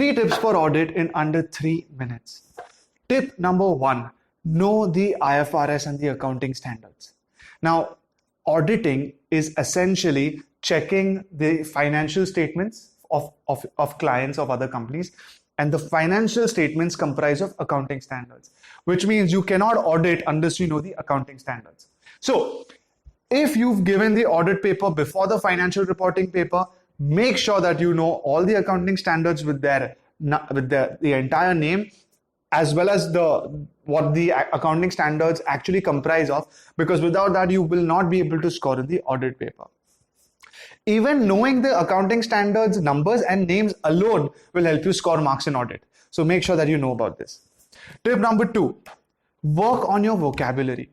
3 tips for audit in under 3 minutes. Tip number 1, know the IFRS and the accounting standards. Now, auditing is essentially checking the financial statements of clients of other companies, and the financial statements comprise of accounting standards, which means you cannot audit unless you know the accounting standards. So, if you've given the audit paper before the financial reporting paper, make sure that you know all the accounting standards with the entire name, as well as what the accounting standards actually comprise of, because without that you will not be able to score in the audit paper. Even knowing the accounting standards numbers and names alone will help you score marks in audit. So make sure that you know about this. Tip number 2, work on your vocabulary.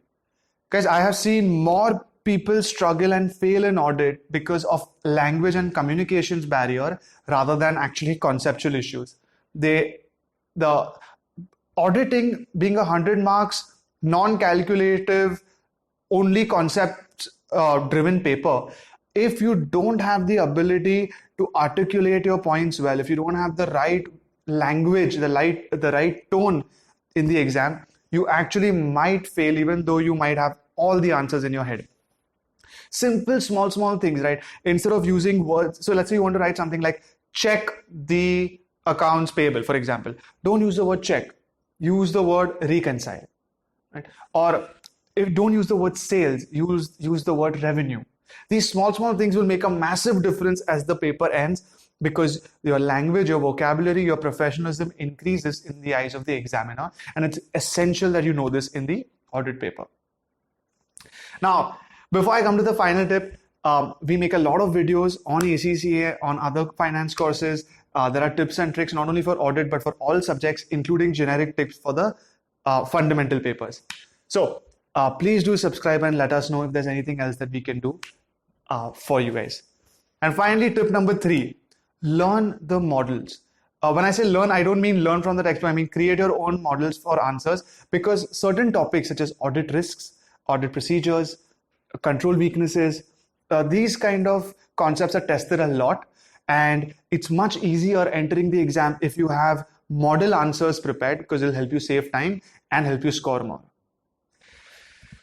Guys, I have seen more people struggle and fail in audit because of language and communications barrier rather than actually conceptual issues. The auditing being 100 marks, non-calculative, only concept driven paper, if you don't have the ability to articulate your points well, if you don't have the right language, the right tone in the exam, you actually might fail even though you might have all the answers in your head. Simple, small things, right? Instead of using words, so let's say you want to write something like check the accounts payable, for example. Don't use the word check. Use the word reconcile, right? Or if don't use the word sales, use the word revenue. These small things will make a massive difference as the paper ends, because your language, your vocabulary, your professionalism increases in the eyes of the examiner, and it's essential that you know this in the audit paper. Now, before I come to the final tip, we make a lot of videos on ACCA, on other finance courses. There are tips and tricks not only for audit but for all subjects, including generic tips for the fundamental papers. So please do subscribe and let us know if there's anything else that we can do for you guys. And finally, tip number 3, learn the models. When I say learn, I don't mean learn from the textbook. I mean create your own models for answers, because certain topics such as audit risks, audit procedures, control weaknesses, these kind of concepts are tested a lot, and it's much easier entering the exam if you have model answers prepared, because it'll help you save time and help you score more.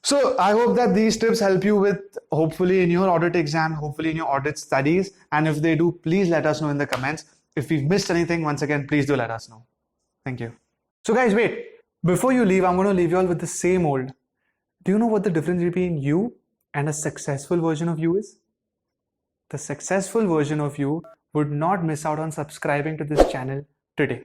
So I hope that these tips help you with, hopefully in your audit exam, hopefully in your audit studies, and if they do, please let us know in the comments. If we've missed anything, once again, please do let us know. Thank you. So guys, wait, before you leave, I'm going to leave you all with the same old. Do you know what the difference between you and a successful version of you is? The successful version of you would not miss out on subscribing to this channel today.